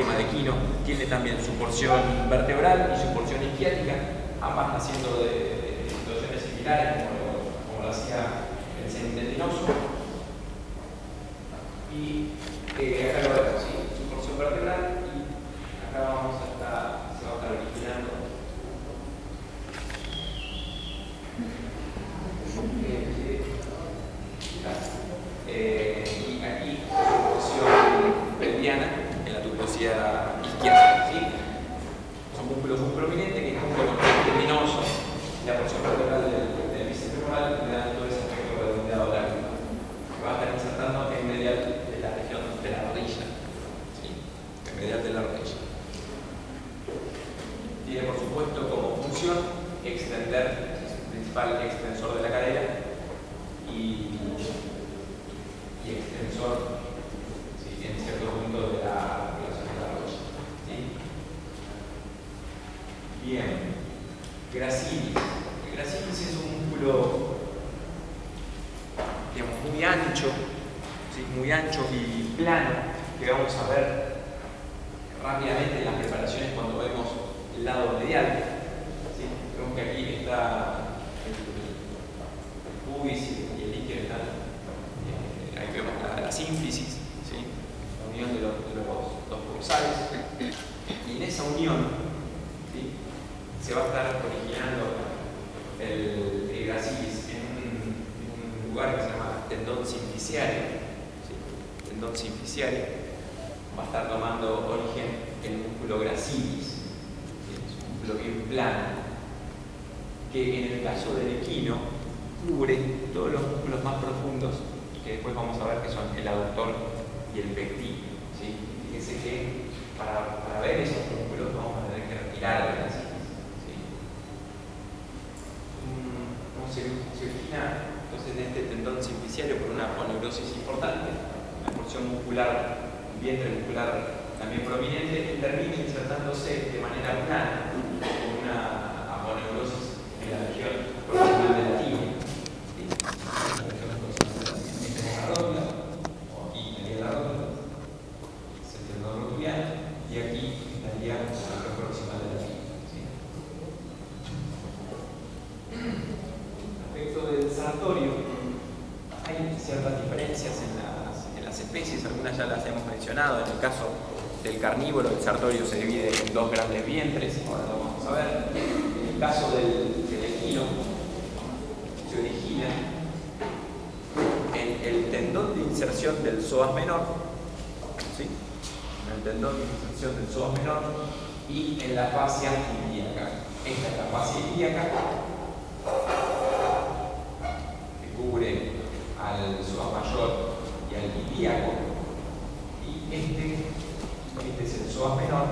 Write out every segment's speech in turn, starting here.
esquema de Quino, tiene también su porción vertebral y su porción isquiática, ambas naciendo de situaciones similares como lo hacía el semitendinoso. Y acá lo vemos, ¿sí? Su porción vertebral, y acá se va a estar originando y aquí la porción pelviana en la tuberosidad izquierda, ¿sí? Son músculos muy prominentes que junto con el tendinoso y la porción vertebral del bíceps femoral le dan todo ese aspecto redondeado largo, que va a estar insertando en medial de la región de la rodilla, ¿sí? En medial de la rodilla. Tiene por supuesto como función extender, es el principal extensor de la cadera y extensor, ¿sí? En cierto punto de la articulación de la rodilla, ¿sí? Bien, gracilis. El gracilis es un músculo, digamos, muy ancho, ¿sí? Muy ancho y plano, que vamos a ver rápidamente en las preparaciones cuando vemos el lado medial, ¿sí? Vemos que aquí está el pubis y el isquio están. Ahí vemos la sínfisis, ¿sí? La unión de los dos dorsales, y en esa unión, ¿sí? Se va a estar originando el gracilis en un lugar que se llama tendón simficiario, ¿sí? Tendón simficiario va a estar tomando origen el músculo gracilis, ¿sí? Es un músculo bien plano, que en el caso del equino cubre todos los músculos más profundos, que después vamos a ver que son el aductor y el pectín, ¿sí? Fíjense que para ver esos músculos vamos a tener que retirar el gracilis, ¿sí? ¿Cómo se origina entonces en este tendón simficiario? Por una aponeurosis importante, una porción muscular, un vientre muscular también prominente, y termina insertándose de manera plana con una aponeurosis en la región proximal de la tibia, ¿sí? Aquí estaría la rótula, es el tendón rotuliano, y aquí estaría la región proximal de la tibia, ¿sí? Respecto del sartorio, hay ciertas diferencias en las especies, algunas ya las hemos mencionado. En el caso del carnívoro, el sartorio se divide en dos grandes vientres, ahora lo vamos a ver. En el caso del equino, se origina en el tendón de inserción del psoas menor, ¿sí? En el tendón de inserción del psoas menor y en la fascia ilíaca. Esta es la fascia ilíaca, que cubre al psoas mayor y al ilíaco, y este es el psoas menor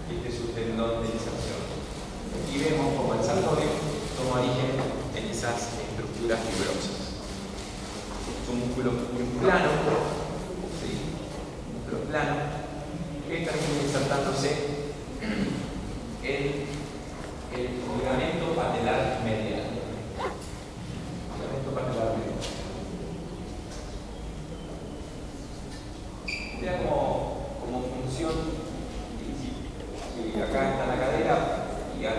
y este es su tendón de inserción. Aquí vemos como el sartorio toma origen en esas estructuras fibrosas. Es un músculo muy plano, ¿sí? Un músculo plano que termina insertándose en el ligamento patelar medial. Ligamento patelar medial. Tiene como función, si acá está la cadera y el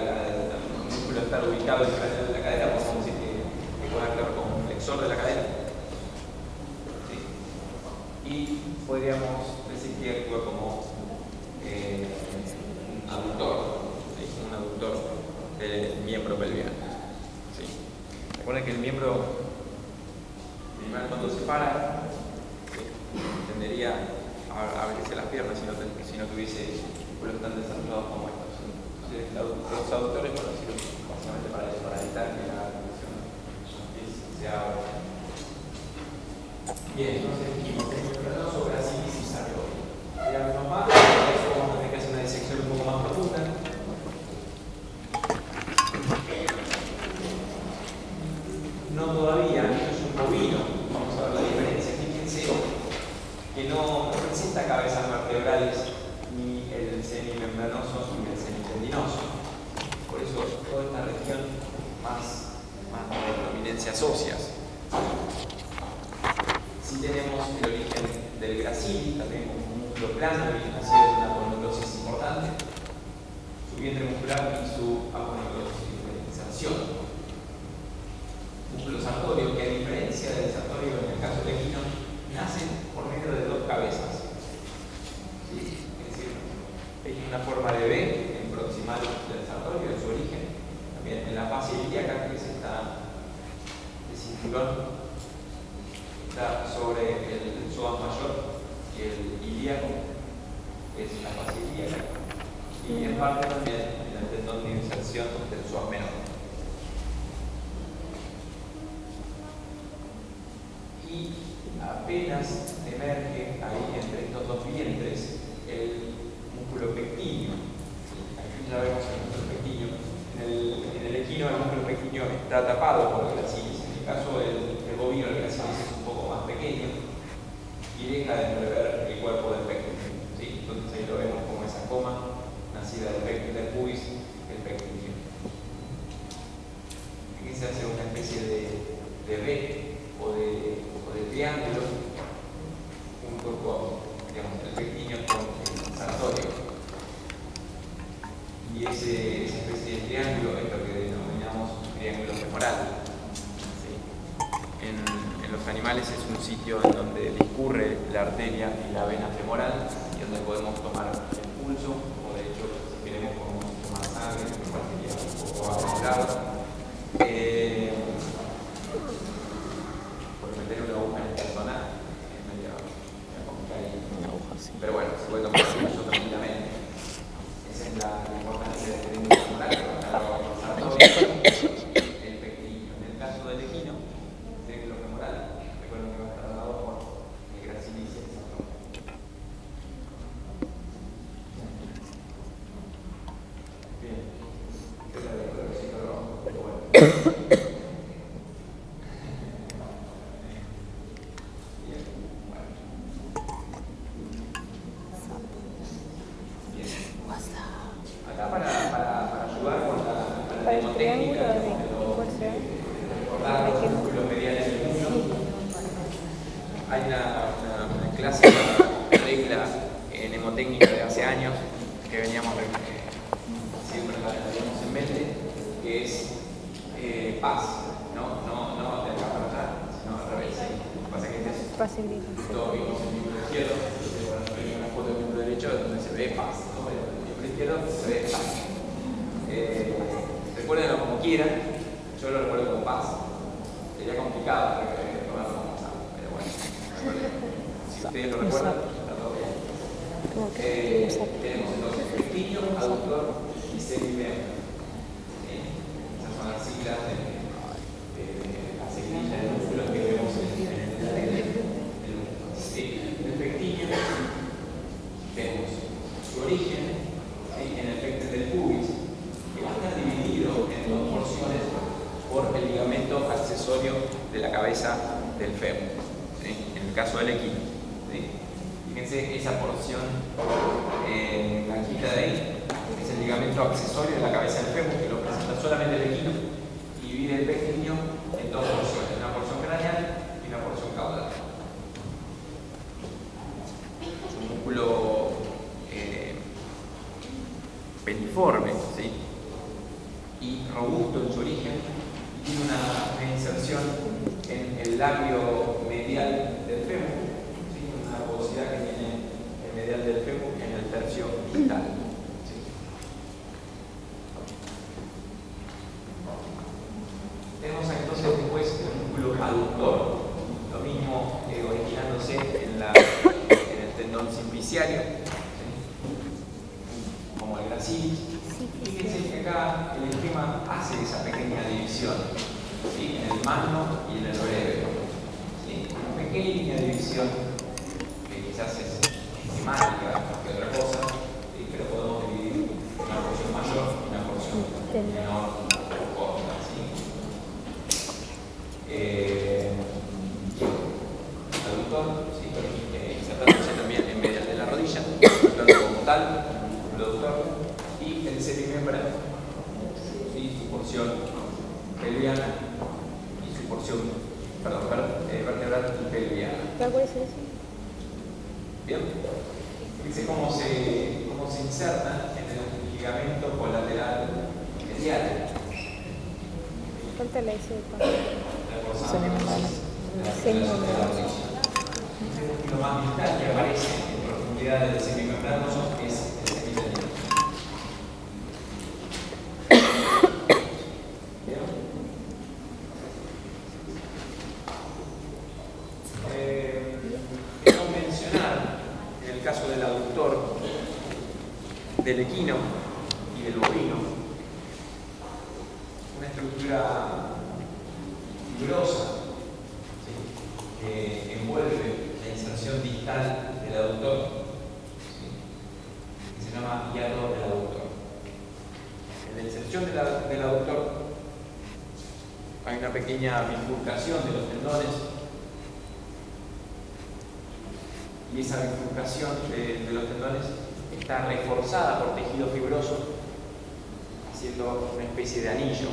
músculo está ubicado en el cráneo de la cadera, podemos decir que puede actuar como un flexor de la cadera, ¿sí? Y podríamos decir que actúa como un aductor, ¿sí? Un aductor del miembro pelviano, ¿sí? Recuerden que el miembro animal, cuando se para, ¿sí?, tendería a abrirse las piernas si no tuviese músculos tan desarrollados como estos, ¿sí? Entonces, los aductores, bueno, sirven básicamente para eso, para evitar que la articulación se abra. Bien, entonces, quimioterapia gracilis y sartorio. Veamos más, para eso vamos a tener que hacer una disección un poco más profunda. No todavía, esto es un bovino, vamos a ver la diferencia. Fíjense que no presenta cabezas vertebrales ni el semimembranoso ni el semitendinoso. Por eso toda esta región más de prominencias óseas. Sí tenemos el origen del gracilis, también como un músculo plano, nacido de una importante, su vientre muscular y su aponeuroinserción. Músculo sartorio, que a diferencia del sartorio en el caso del equino, nacen por medio de dos cabezas. ¿Sí? Es decir, hay una forma de V en proximal del sartorio, en su origen. También en la fascia ilíaca, que es el cinturón, está sobre el psoas mayor y el ilíaco, que es la fascia ilíaca. Y en parte también en el tendón de inserción del psoas menor. Y apenas emerge ahí entre estos dos vientres el músculo pectíneo. Aquí ya vemos el músculo pectíneo. En el equino el músculo pectíneo está tapado por el gracilis. En el caso del bovino el gracilis es un poco más pequeño y deja de entrever el cuerpo del pectíneo. ¿Sí? Entonces ahí lo vemos como esa coma nacida del pubis, el pectíneo. Aquí se hace una especie de V o de triángulo junto con, digamos, el pectíneo con el sartorio. Y esa especie de triángulo es lo que denominamos triángulo femoral. ¿Sí? En los animales es un sitio en donde discurre la arteria y la vena femoral y donde podemos tomar el pulso, o de hecho, si queremos podemos tomar sangre, lo cual sería un poco avanzado. Meter una aguja en el persona es medio complicado. Pero bueno, se puede tomar mucho tranquilamente. Esa es la importancia de tener un femoral, el pectíneo. En el caso del equino, el triángulo femoral, recuerden que va a estar dado por el gracilis y el sartorio. Bien, esta es la de colorcito rojo, pero bueno. Hay una clásica regla mnemotécnica de hace años que veníamos siempre la tenemos en mente, que es paz, no de acá para allá, sino al revés. Pasa que todos vimos el miembro izquierdo, entonces hay una foto del miembro derecho donde se ve paz, ¿no? El miembro izquierdo se ve paz. Recuérdenlo como quieran, yo lo recuerdo como paz. Sería complicado recordarlo como paz, pero bueno. Si ustedes lo recuerdan, está todo bien. Tenemos entonces pectíneo, aductor y semimembro. Esas son las siglas de la seguidilla de músculos que vemos en el músculo. En el pectíneo vemos su origen en el pecten del pubis, que va a estar dividido en dos porciones por el ligamento accesorio de la cabeza del fémur, ¿sí? En el caso del equino. ¿Sí? Fíjense esa porción blanquita de ahí, es el ligamento accesorio de la cabeza del fémur, que lo presenta solamente el equino, y divide el pectíneo en dos porciones, una porción craneal y una porción caudal. Es un músculo peniforme, ¿sí? Y robusto en su origen, y tiene una inserción en el labio medial del fémur, ¿sí? Una rugosidad que tiene el medial del fémur en el tercio distal. ¿Sí? Tenemos entonces después el músculo aductor, lo mismo originándose en el tendón simpliciario, ¿sí? Como el gracilis. Fíjense que acá el esquema hace esa pequeña división, ¿sí? En el magno y en el breve, ¿sí? Una pequeña división que quizás es esquemática que otra cosa, ¿sí? Pero podemos dividir una porción mayor y una porción menor o corta, ¿sí? Aductor, ¿sí? Insertándose también en medio de la rodilla, como tal, el aductor. Y el semimembro, ¿sí? Su porción pelviana y su porción, vertebral y pelviana. ¿Cuál es eso? Bien. Fíjense cómo cómo se insertan en el ligamento colateral medial. ¿Cuánto le hice? El músculo más distal que aparece en profundidad del semimembranoso es el semitendinoso. Es convencional, en el caso del aductor, del equino y del bovino, una estructura fibrosa, ¿sí?, que envuelve la inserción distal del aductor, ¿sí?, que se llama hiato del aductor. En la inserción del aductor hay una pequeña bifurcación de los tendones, y esa bifurcación de los tendones está reforzada por tejido fibroso, haciendo una especie de anillo.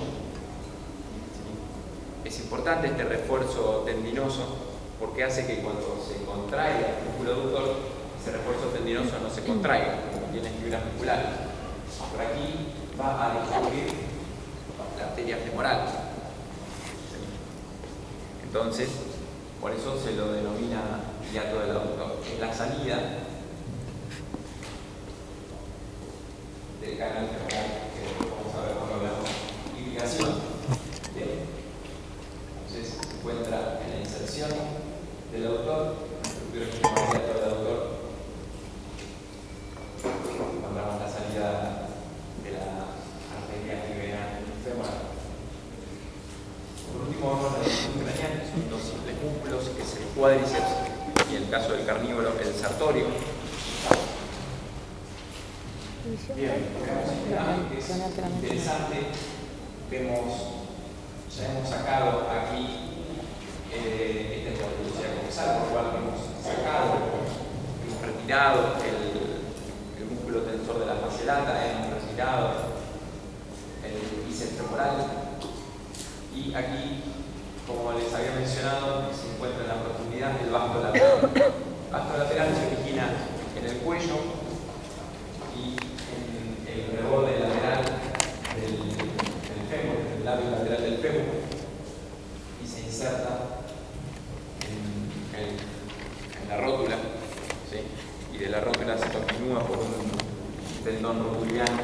Es importante este refuerzo tendinoso porque hace que cuando se contraiga el músculo aductor, ese refuerzo tendinoso no se contraiga, como tiene fibras musculares. Por aquí va a distribuir la arteria femoral. Entonces, por eso se lo denomina hiato del aductor. Es la salida del canal femoral, que vamos a ver cuando hablamos de irrigación. Bien. Entonces se encuentra en la inserción del aductor, la estructura que se llama hiato del aductor. Encontramos la salida de la arteria femoral. Por último, vamos a la división craneal, que son dos simples músculos, que es el cuádriceps y, en el caso del carnívoro, el sartorio. Bien, vemos esta imagen que es interesante. Vemos, ya hemos sacado aquí, esta es la velocidad comensal, por lo cual hemos sacado, hemos retirado el músculo tensor de la fasciolata, hemos retirado el bíceps femoral. Y aquí, como les había mencionado, se encuentra en la profundidad del vasto lateral. El vasto lateral se origina en el cuello y en el reborde lateral del fémur, el labio lateral del fémur, y se inserta en la rótula, ¿sí?, y de la rótula se continúa por un tendón rotuliano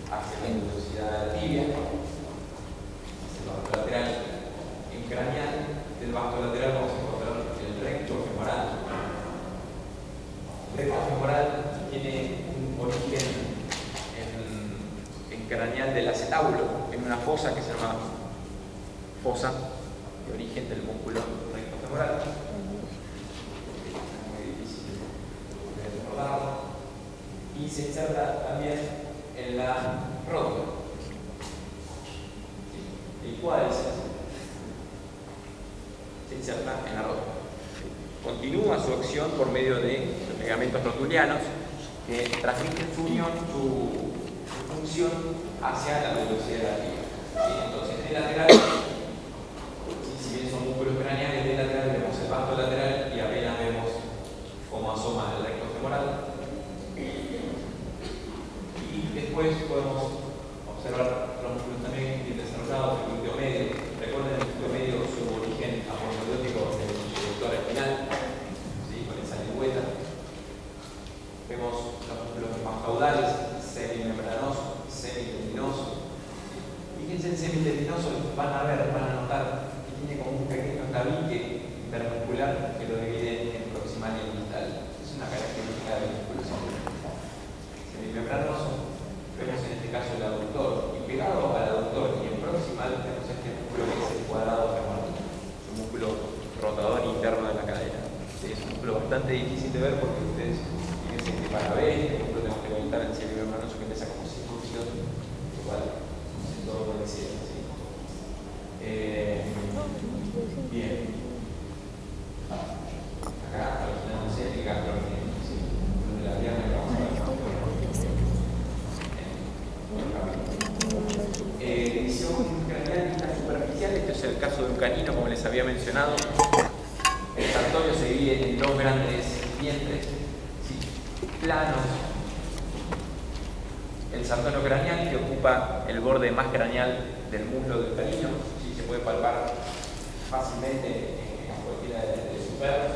hacia la velocidad de la tibia. Vasto lateral. En craneal del vasto lateral vamos a encontrar el recto femoral. El recto femoral tiene un origen en craneal del acetábulo, en una fosa que se llama fosa de origen del músculo recto femoral. Muy difícil de recordarlo. Y se inserta también en la rótula. El cuádriceps se inserta en la rótula. Continúa su acción por medio de los ligamentos rotulianos que transmiten su unión, su función hacia la velocidad de la tibia. ¿Sí? Entonces, de lateral, si bien son músculos craneales, de lateral vemos el vasto lateral y apenas vemos cómo asoma el recto femoral. Y después podemos observar los músculos también bien desarrollados, el glúteo medio. Recuerden el glúteo medio, su origen aponeuriótico del reductor espinal, ¿sí?, con esa lengüeta. Vemos los músculos más caudales, semimembranoso, semitendinoso. Fíjense en semitendinoso, van a notar que tiene como un pequeño tabique intermuscular que lo divide en proximal y en distal. Es una característica del músculo semimembranoso. Vemos en este caso el aductor, y pegado al aductor y en proximal vemos este músculo que es el cuadrado femoral, un músculo rotador interno de la cadera. Es un músculo bastante difícil de ver porque ustedes fíjense que para ver este músculo tenemos que levantar el semimembranoso que empieza como circuncisión, lo cual es todo lo que sea, ¿sí? Bien. Acá, al final no sé explicar lo que es, ¿sí?, de la pierna que vamos a ver. División craneal superficial, este es el caso de un canino, como les había mencionado. El sartorio se divide en dos grandes dientes, ¿sí?, planos, el sartorio craneal, que ocupa el borde más craneal del muslo del canino, ¿sí? Se puede palpar fácilmente en cualquiera de sus perros.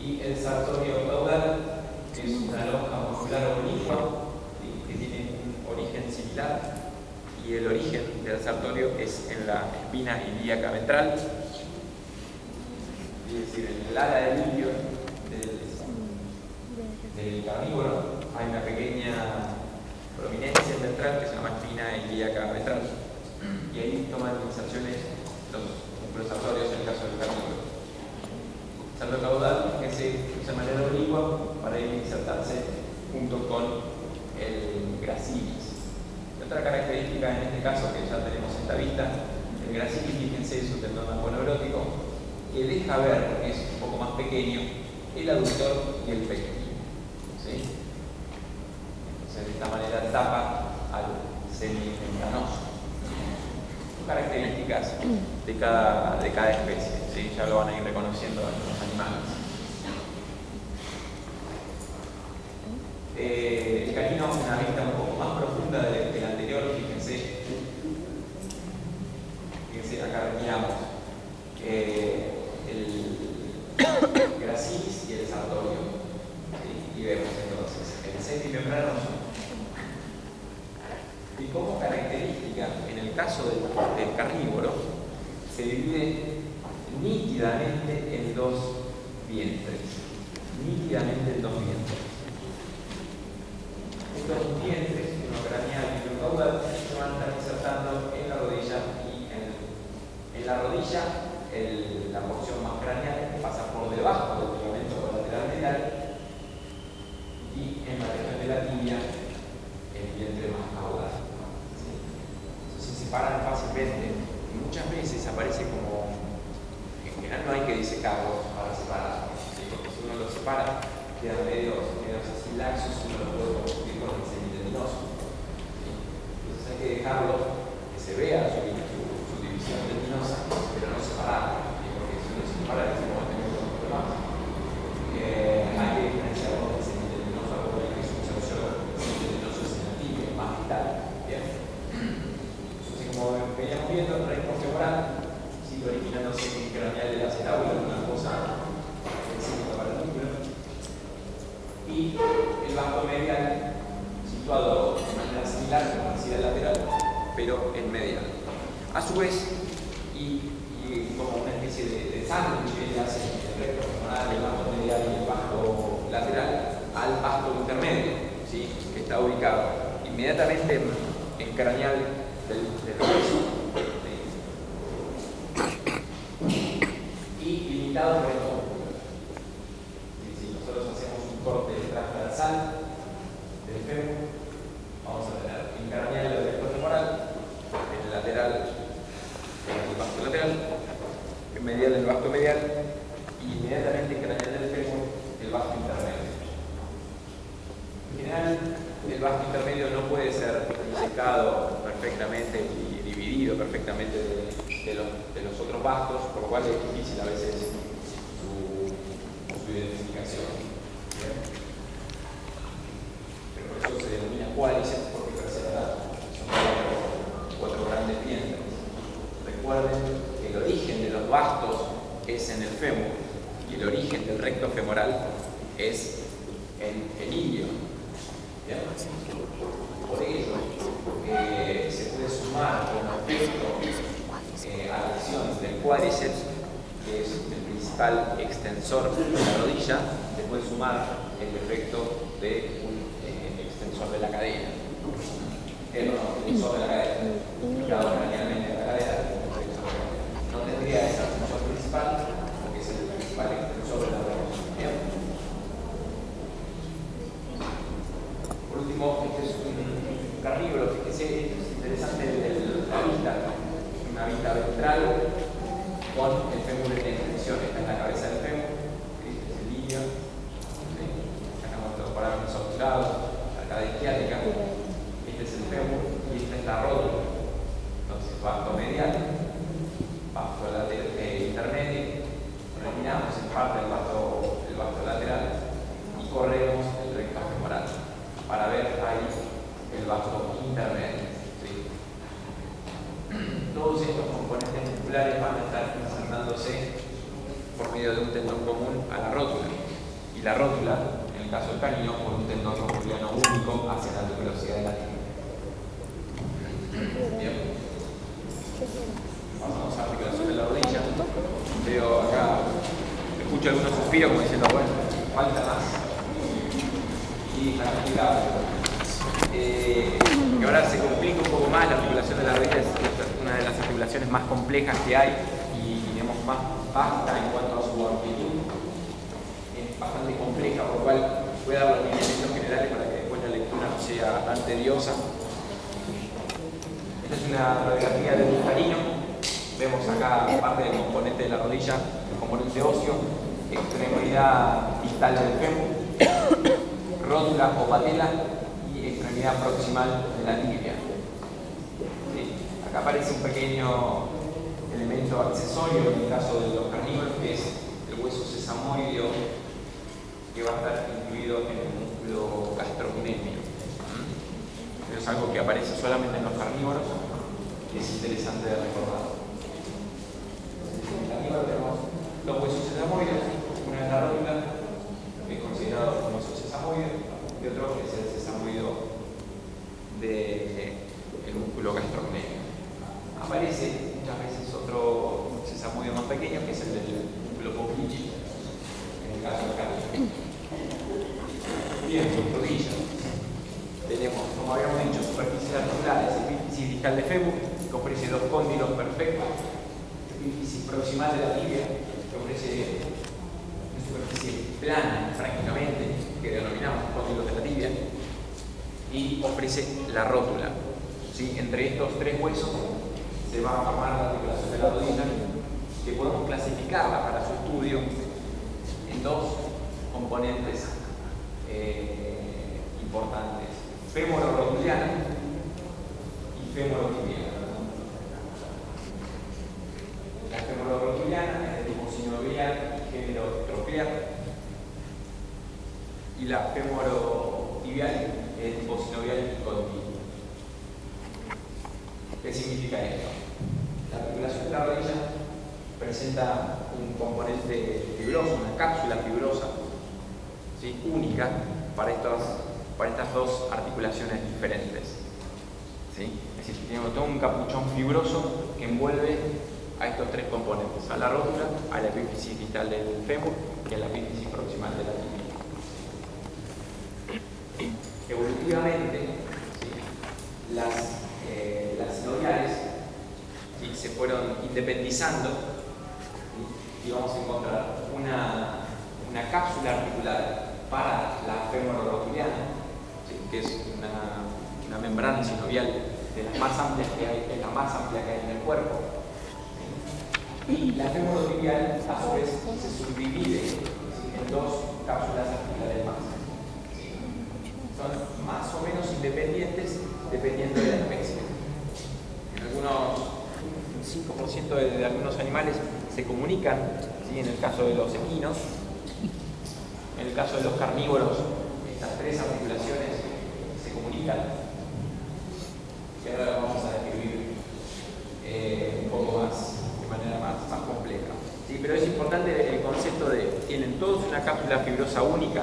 Y el sartorio caudal, que es una lonja muscular obliqua, ¿sí? Que tiene un origen similar, y el origen del sartorio es en la espina ilíaca ventral, es decir, en el ala del ilio del carnívoro hay una pequeña prominencia ventral que se llama espina ilíaca ventral, y ahí toman inserciones los músculos sartorios en el caso del carnívoro. El sartorio caudal que se usa de manera oblicua para ir insertarse junto con el gracilis. Y otra característica en este caso que ya tenemos esta vista, el gracilis, fíjense, es un tendón aponeurótico que deja ver, porque es un poco más pequeño, el aductor y el pectoral, ¿sí? Entonces de esta manera tapa al semimembranoso. Son características de cada especie, ¿sí? Ya lo van a ir reconociendo en los animales. El canino es una vista un poco más profunda del anterior, fíjense acá veníamos el gracilis y el sartorio, ¿sí? Y vemos entonces el semimembranoso. Y como característica, en el caso del carnívoro, se divide nítidamente en dos vientres. Estos vientres, uno craneal y uno caudal, se van a estar insertando en la rodilla y en la rodilla la porción más craneal pasa por debajo del ligamento colateral medial, y en la región de la tibia el vientre más caudal. ¿Sí? Se separan fácilmente y muchas veces aparece como, en general no hay que disecarlos para separarlos, ¿sí? Porque si uno los separa quedan medios así laxos, uno los puede confundir con el semitendinoso, ¿sí? Entonces hay que dejarlo que se vea su división tendinosa, pero no separarlo, ¿sí? Porque si uno se separa en ese momento hay muchos problemas. Hay que diferenciarlo del semitendinoso, porque es un semitendinoso es en la tibia, más vital. Bien. Entonces, como veníamos viendo, el recto femoral sigue originándose en craneal de la acetábula, una cosa específica para el núcleo, y el vasto medial situado de manera similar como hacia el lateral, pero en medial. A su vez, y como una especie de sándwich que hace el recto femoral, el vasto medial y el vasto lateral al vasto intermedio, ¿sí? Que está ubicado inmediatamente en craneal del hueso, ¿sí? Y limitado por el músculo. Si nosotros hacemos un corte transversal del fémur, vamos a tener en craneal el recto femoral, en el lateral el vasto lateral, en medial el vasto medial, y inmediatamente en craneal del fémur el vasto intermedio. En general, el vasto intermedio no puede ser disecado perfectamente y dividido perfectamente de los otros vastos, por lo cual es difícil a veces su identificación. ¿Bien? Pero por eso se denomina cuádriceps, porque presenta cuatro grandes vientres. Recuerden que el origen de los vastos es en el fémur y el origen del recto femoral es en el ilio. ¿Bien? Por ello, se puede sumar como efecto a la acción del cuádriceps, que es el principal extensor de la rodilla, se puede sumar el efecto de un extensor de la cadera. El extensor de la cadera, ubicado cranealmente en la cadera, no tendría esa función principal, porque es el principal extensor de la rodilla. ¿Bien? Por último, este es un carnívoro, fíjese, es interesante la vista, una vista ventral con el fémur en extensión. Esta es la cabeza del fémur, este es el ilio, ¿sí? Sacamos los parámetros obturados, arcada isquiática, este es el fémur y esta es la rótula. Entonces, vasto medial, vasto intermedio, retiramos en parte el vasto lateral y corremos el recto femoral para ver ahí el vasto y la rótula, en el caso del canino, por un tendón rotuliano único hacia la tuberosidad de la tibia. Bien. Vamos a la articulación de la rodilla. Veo acá, escucho algunos suspiros como diciendo, bueno, falta más. Y está complicado. Que ahora se complica un poco más. La articulación de la rodilla es una de las articulaciones más complejas que hay y digamos más vasta en cuanto a su amplitud. Es bastante compleja, por lo cual voy a dar los lineamientos generales para que después la lectura no sea tan tediosa. Esta es una radiografía del canino. Vemos acá parte del componente de la rodilla, el componente óseo, extremidad distal del fémur, rótula o patela y extremidad proximal de la tibia. ¿Sí? Acá aparece un pequeño elemento accesorio en el caso de los carnívoros, que es el hueso sesamoideo, que va a estar incluido en el músculo gastrocnemio. Pero es algo que aparece solamente en los carnívoros y es interesante de recordar. En el carnívoro tenemos los huesos sesamoideos, una es la rótula, que es considerado como hueso sesamoideo, y otro que es el sesamoideo del músculo gastrocnemio. Aparece muchas veces otro sesamoideo más pequeño, que es el del músculo Purkinje, en el caso del carnívoro. Bien, rodillas. Tenemos, como habíamos dicho, superficies articulares, epífisis distal de fémur, que ofrece dos cóndilos perfectos, epífisis proximal de la tibia, que ofrece una superficie plana prácticamente, que denominamos cóndilos de la tibia, y ofrece la rótula. ¿Sí? Entre estos tres huesos se va a formar la articulación de la rodilla, que podemos clasificarla para su estudio en dos componentes importantes: femoro-rotuliana y femoro-tibiana. La femoro-rotuliana es de tipo sinovial y género tropiar, y la femoro-tibial es de tipo sinovial y continuo. ¿Qué significa esto? La articulación de la rodilla presenta un componente fibroso, una cápsula fibrosa, ¿sí? Única para estas dos articulaciones diferentes. ¿Sí? Es decir, tenemos todo un capuchón fibroso que envuelve a estos tres componentes: a la rótula, a la epífisis distal del fémur y a la epífisis proximal de la tibia. Evolutivamente, ¿sí? las sinoviales, ¿sí? se fueron independizando, ¿sí? y vamos a encontrar una cápsula articular para la femoro-rotuliana, ¿sí? que es una membrana sinovial de las más amplias que hay, es la más amplia que hay en el cuerpo. ¿Sí? Y la femoro-tibial, a su vez, se subdivide, ¿sí? en dos cápsulas articulares más. ¿Sí? Son más o menos independientes dependiendo de la especie. En un 5% de algunos animales se comunican, ¿sí? en el caso de los equinos. En el caso de los carnívoros, estas tres articulaciones se comunican. Y ahora lo vamos a describir un poco más, de manera más compleja. ¿Sí? Pero es importante el concepto de que tienen todos una cápsula fibrosa única.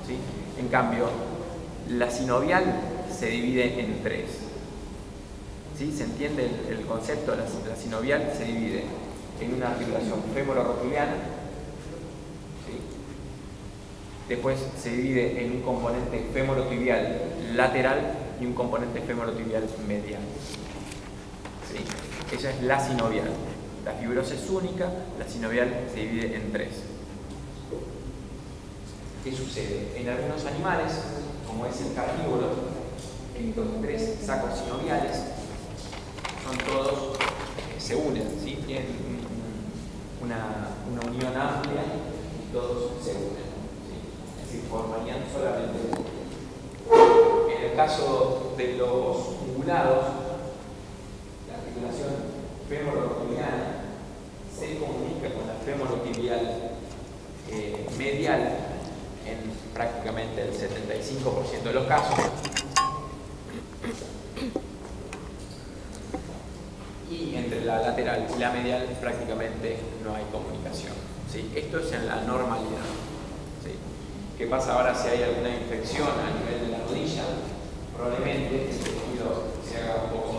¿Sí? En cambio, la sinovial se divide en tres. ¿Sí? ¿Se entiende el concepto? La sinovial se divide en una articulación femoro-rotuliana. Después se divide en un componente femorotibial lateral y un componente femorotibial medial. ¿Sí? Esa es la sinovial. La fibrosa es única, la sinovial se divide en tres. ¿Qué sucede? En algunos animales, como es el carnívoro, estos tres sacos sinoviales son todos, se unen, ¿sí? Tienen una unión amplia y todos se unen. Formarían solamente uno. En el caso de los ungulados, la articulación femoro-rotuliana se comunica con la femorotibial medial en prácticamente el 75% de los casos. Y entre la lateral y la medial prácticamente no hay comunicación. ¿Sí? Esto es en la normalidad. ¿Sí? ¿Qué pasa ahora si hay alguna infección a nivel de la rodilla? Probablemente el tejido se haga un poco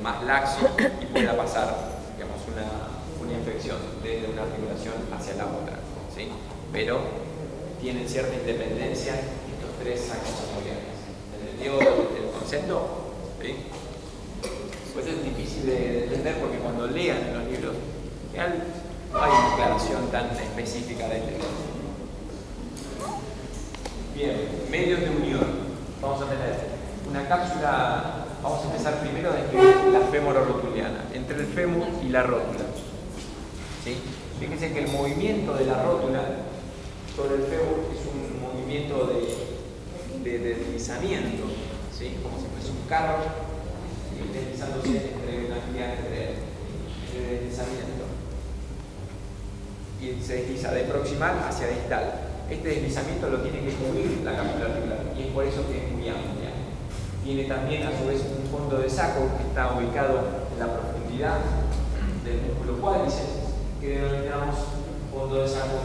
más laxo y pueda pasar, digamos, una infección desde una articulación hacia la otra, ¿sí? Pero tienen cierta independencia estos tres sacos sinoviales. ¿Entendió el concepto? ¿Sí? Pues es difícil de entender porque cuando lean en los libros, en general, no hay una aclaración tan específica de este tema. Bien, medios de unión. Vamos a tener una cápsula. Vamos a empezar primero a describir la femororotuliana, entre el fémur y la rótula. ¿Sí? Fíjense que el movimiento de la rótula sobre el fémur es un movimiento de deslizamiento, ¿sí? Como si fuese un carro deslizándose entre una vía de deslizamiento. Y se desliza de proximal hacia distal. Este deslizamiento lo tiene que cubrir la cápsula articular y es por eso que es muy amplia. Tiene también a su vez un fondo de saco que está ubicado en la profundidad del músculo cuádriceps, que denominamos fondo de saco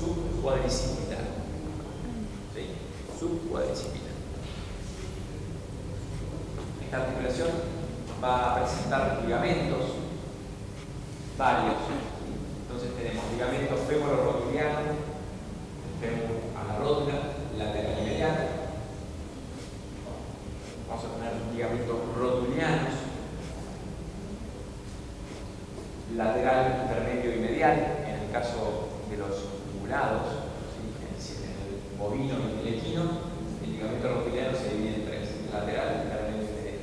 subcuadricipital. ¿Sí? Subcuadricipital. Esta articulación va a presentar ligamentos varios. Entonces tenemos ligamento femororotuliano, fémur a la rótula, lateral y medial. Vamos a tener ligamentos rotulianos, lateral, intermedio y medial, en el caso de los ungulados, ¿sí? En el bovino y el equino, el ligamento rotuliano se divide en tres: lateral, intermedio y medial.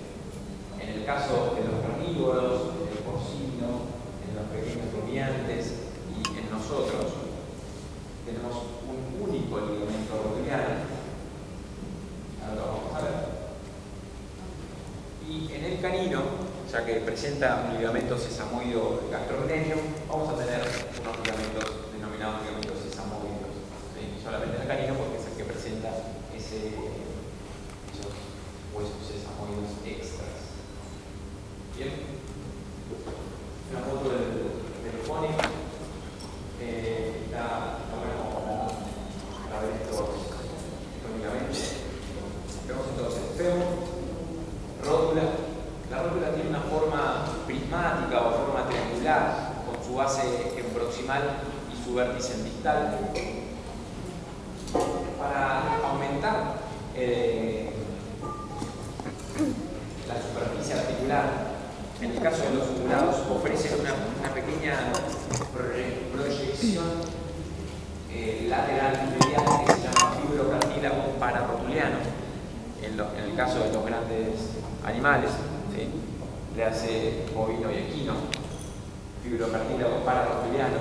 En el caso de los carnívoros, el porcino, en los pequeños rumiantes y en nosotros, tenemos un único ligamento rotuliano. Ahora lo vamos a ver. Y en el canino, ya que presenta un ligamento sesamoideo gastrocnemium, vamos a tener unos ligamentos denominados ligamentos sesamoideos. ¿Sí? Solamente en el canino porque es el que presenta esos huesos sesamoideos extras. Bien. Una foto del pony. Está bueno para ver estos ligamentos. Vemos entonces fémur, rótula. La rótula tiene una forma prismática o forma triangular, con su base en proximal y su vértice en distal. Para aumentar la superficie articular, en el caso de los ungulados, ofrecen una pequeña proyección lateral y medial que se llama fibrocartílago pararotuliano. En el caso de los grandes animales, ¿sí? Le hace bovino y equino, fibrocartílago pararotuliano,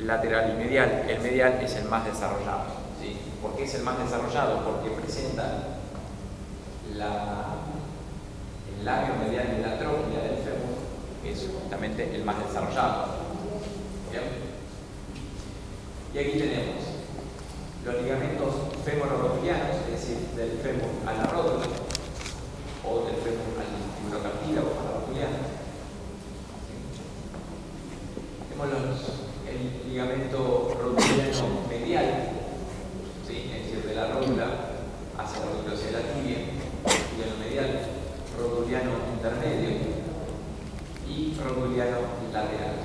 lateral y medial. El medial es el más desarrollado. ¿Sí? ¿Por qué es el más desarrollado? Porque presenta el labio medial de la tróquea del fémur, que es justamente el más desarrollado. ¿Bien? Y aquí tenemos los ligamentos femororotulianos, es decir, del fémur a la rótula, o del fémur al fibrocartílago pararotuliano. Tenemos el ligamento rotuliano medial, ¿sí? Es decir, de la rótula hacia la rótula hacia la tibia, rotuliano medial, rotuliano intermedio y rotuliano lateral.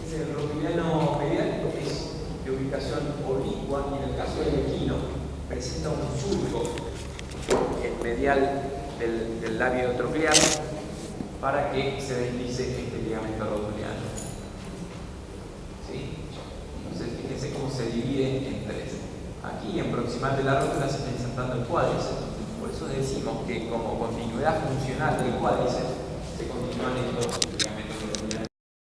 El rotuliano medial es de ubicación oblicua y en el caso del equino presenta un surco en medial del labio troclear para que se deslice este ligamento rotuliano. ¿Sí? Entonces fíjense cómo se divide en tres. Aquí en proximal de la rótula se está insertando el cuádriceps. Por eso decimos que como continuidad funcional del cuádriceps se continúan estos ligamentos.